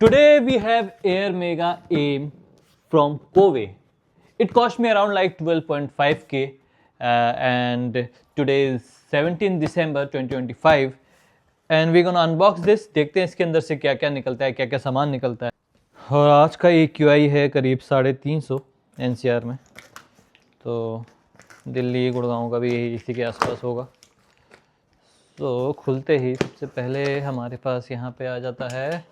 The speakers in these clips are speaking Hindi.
Today we have Air Mega Aim from Kowe. It cost me around like 12.5k and today is 17 December 2025 and we're gonna unbox this. देखते हैं इसके अंदर से क्या क्या निकलता है, क्या क्या सामान निकलता है। और आज का ये QI है करीब 350 NCR में, तो दिल्ली गुड़गांव का भी इसी के आसपास होगा। तो खुलते ही सबसे पहले हमारे पास यहाँ पे आ जाता है,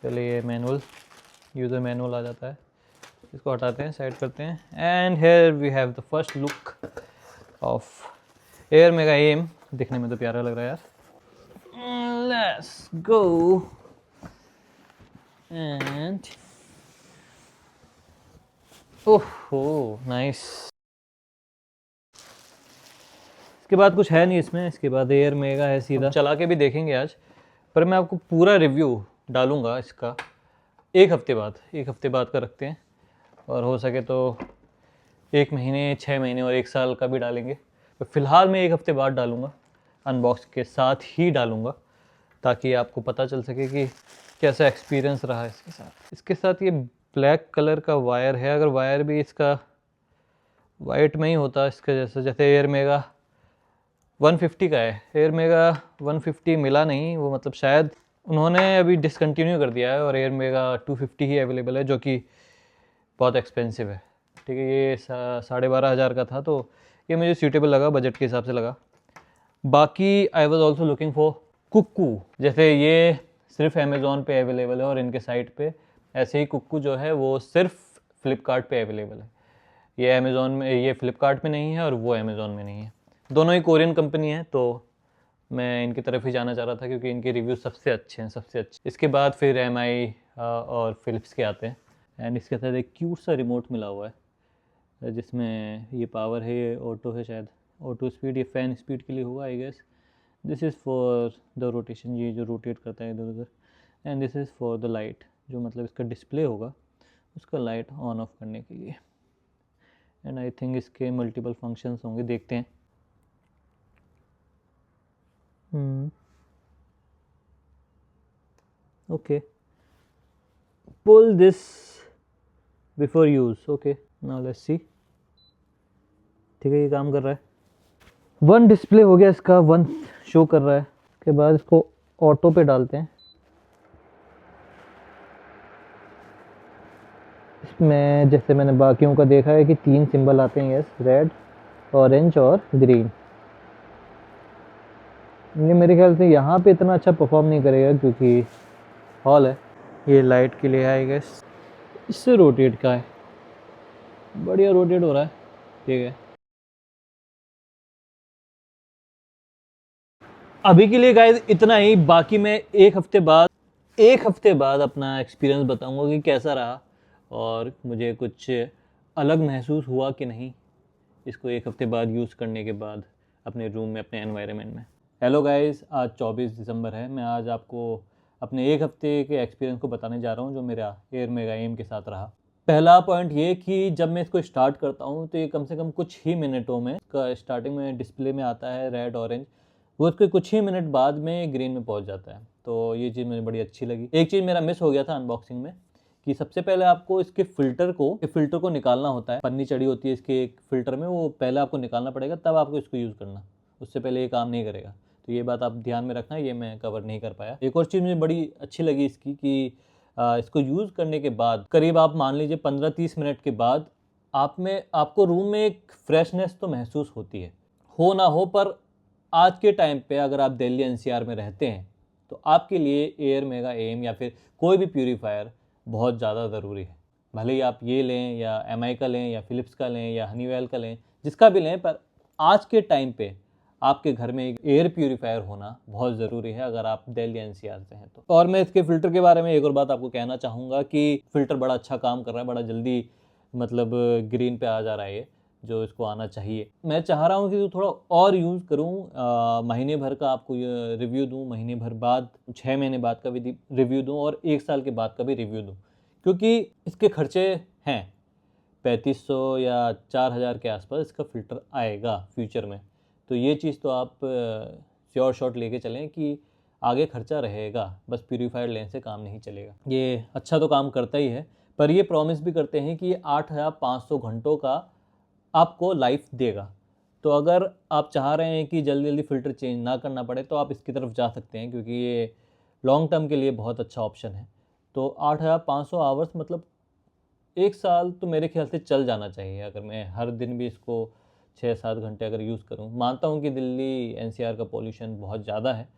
पहले ये मैनुअल, यूज़र मैनुअल आ जाता है। इसको हटाते हैं, साइड करते हैं and here we have the first look of air mega M. दिखने में तो प्यारा लग रहा है यार। लेट्स गो एंड ओहो नाइस। इसके बाद कुछ है नहीं इसमें, इसके बाद एयर मेगा है सीधा। चला के भी देखेंगे आज, पर मैं आपको पूरा रिव्यू डालूंगा इसका एक हफ्ते बाद का रखते हैं, और हो सके तो 1 महीने, 6 महीने और 1 साल का भी डालेंगे। तो फ़िलहाल मैं 1 हफ्ते बाद डालूंगा, अनबॉक्स के साथ ही डालूंगा, ताकि आपको पता चल सके कि कैसा एक्सपीरियंस रहा इसके साथ। इसके साथ ये ब्लैक कलर का वायर है। अगर वायर भी इसका वाइट में ही होता इसके जैसे एयर मेगा 150 का है, एयर मेगा 150 मिला नहीं, वो मतलब शायद उन्होंने अभी डिसकंटिन्यू कर दिया है और एयर मेगा 250 ही अवेलेबल है, जो कि बहुत एक्सपेंसिव है। ठीक है, ये 12,500 का था, तो ये मुझे सूटेबल लगा, बजट के हिसाब से लगा। बाकी I was also looking for Kukku, जैसे ये सिर्फ अमेज़ॉन पे अवेलेबल है और इनके साइट पे, ऐसे ही कुक्कू जो है वो सिर्फ फ्लिपकार्ट पे अवेलेबल है। ये अमेज़ॉन में, ये फ्लिपकार्ट में नहीं है और वो अमेज़ॉन में नहीं है। दोनों ही कोरियन कंपनी है, तो मैं इनकी तरफ ही जाना चाह रहा था क्योंकि इनके रिव्यू सबसे अच्छे हैं, सबसे अच्छे। इसके बाद फिर MI और फिलिप्स के आते हैं। एंड इसके साथ एक क्यूट सा रिमोट मिला हुआ है, जिसमें ये पावर है, ये ऑटो है, शायद ऑटो स्पीड, ये फ़ैन स्पीड के लिए होगा I guess. This is for the rotation, ये जो रोटेट करता है इधर उधर। And this is for the light, जो मतलब इसका डिस्प्ले होगा उसका लाइट ऑन ऑफ करने के लिए। एंड आई थिंक इसके मल्टीपल फंक्शंस होंगे, देखते हैं। Okay, pull this before use. Okay, now let's see. ठीक है, ये काम कर रहा है। 1 डिस्प्ले हो गया इसका, 1 शो कर रहा है। उसके बाद इसको ऑटो पे डालते हैं। इसमें जैसे मैंने बाकियों का देखा है कि 3 सिंबल आते हैं, यस, रेड, ऑरेंज और ग्रीन। ये मेरे ख्याल से यहाँ पे इतना अच्छा परफॉर्म नहीं करेगा क्योंकि हॉल है। ये लाइट के लिए है आई गेस। इससे रोटेट का है, बढ़िया रोटेट हो रहा है। ठीक है, अभी के लिए गाइस इतना ही। बाकी मैं एक हफ्ते बाद अपना एक्सपीरियंस बताऊंगा कि कैसा रहा और मुझे कुछ अलग महसूस हुआ कि नहीं इसको 1 हफ्ते बाद यूज़ करने के बाद अपने रूम में, अपने एनवायरनमेंट में। हेलो गाइस, आज 24 दिसंबर है। मैं आज आपको अपने 1 हफ्ते के एक्सपीरियंस को बताने जा रहा हूँ, जो मेरा एयर मेगा एम के साथ रहा। पहला पॉइंट ये कि जब मैं इसको स्टार्ट करता हूँ तो ये कम से कम कुछ ही मिनटों में, इसका स्टार्टिंग में डिस्प्ले में आता है रेड ऑरेंज, वो उसके कुछ ही मिनट बाद में ग्रीन में पहुँच जाता है। तो ये चीज़ मुझे बड़ी अच्छी लगी। एक चीज़ मेरा मिस हो गया था अनबॉक्सिंग में, कि सबसे पहले आपको इसके फ़िल्टर को निकालना होता है। पन्नी चढ़ी होती है इसके एक फ़िल्टर में, वो पहले आपको निकालना पड़ेगा, तब आपको इसको यूज़ करना, उससे पहले ये काम नहीं करेगा। तो ये बात आप ध्यान में रखना, ये मैं कवर नहीं कर पाया। एक और चीज़ मुझे बड़ी अच्छी लगी इसकी कि इसको यूज़ करने के बाद करीब आप मान लीजिए 15-30 मिनट के बाद आपको रूम में एक फ्रेशनेस तो महसूस होती है, हो ना हो। पर आज के टाइम पे अगर आप दिल्ली NCR में रहते हैं तो आपके लिए एयर मेगा एम या फिर कोई भी प्यूरीफायर बहुत ज़्यादा ज़रूरी है। भले ही आप ये लें या MI का लें या फिलिप्स का लें या हनीवेल का लें, जिसका भी लें, पर आज के टाइम पे आपके घर में एक एयर प्यूरीफायर होना बहुत ज़रूरी है अगर आप दिल्ली NCR से हैं तो। और मैं इसके फ़िल्टर के बारे में एक और बात आपको कहना चाहूँगा कि फ़िल्टर बड़ा अच्छा काम कर रहा है, बड़ा जल्दी मतलब ग्रीन पे आ जा रहा है ये, जो इसको आना चाहिए। मैं चाह रहा हूँ कि थोड़ा और यूज़ करूँ, महीने भर का आपको ये रिव्यू दूँ, महीने भर बाद, 6 महीने बाद का भी रिव्यू दूँ और 1 साल के बाद का भी रिव्यू दूँ, क्योंकि इसके खर्चे हैं 3500 या 4000 के आसपास इसका फ़िल्टर आएगा फ्यूचर में। तो ये चीज़ तो आप श्योर शॉट लेके चलें कि आगे खर्चा रहेगा, बस प्यूरीफाइड लेंस से काम नहीं चलेगा। ये अच्छा तो काम करता ही है, पर ये प्रॉमिस भी करते हैं कि ये 8500 घंटों का आपको लाइफ देगा। तो अगर आप चाह रहे हैं कि जल्दी जल्दी फ़िल्टर चेंज ना करना पड़े तो आप इसकी तरफ जा सकते हैं, क्योंकि ये लॉन्ग टर्म के लिए बहुत अच्छा ऑप्शन है। तो 8500 आवर्स मतलब 1 साल तो मेरे ख्याल से चल जाना चाहिए, अगर मैं हर दिन भी इसको 6-7 घंटे अगर यूज़ करूँ। मानता हूँ कि दिल्ली एनसीआर का पॉल्यूशन बहुत ज़्यादा है,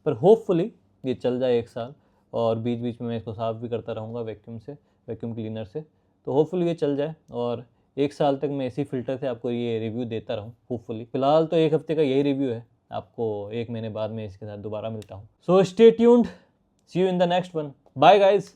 पर होपफुली ये चल जाए 1 साल, और बीच बीच में मैं इसको साफ़ भी करता रहूँगा वैक्यूम क्लीनर से। तो होपफुली ये चल जाए और 1 साल तक मैं इसी फ़िल्टर से आपको ये रिव्यू देता रहूँ होपफुली। फ़िलहाल तो 1 हफ़्ते का यही रिव्यू है, आपको 1 महीने बाद में इसके साथ दोबारा मिलता हूँ। So stay tuned, see you in the next one, bye guys.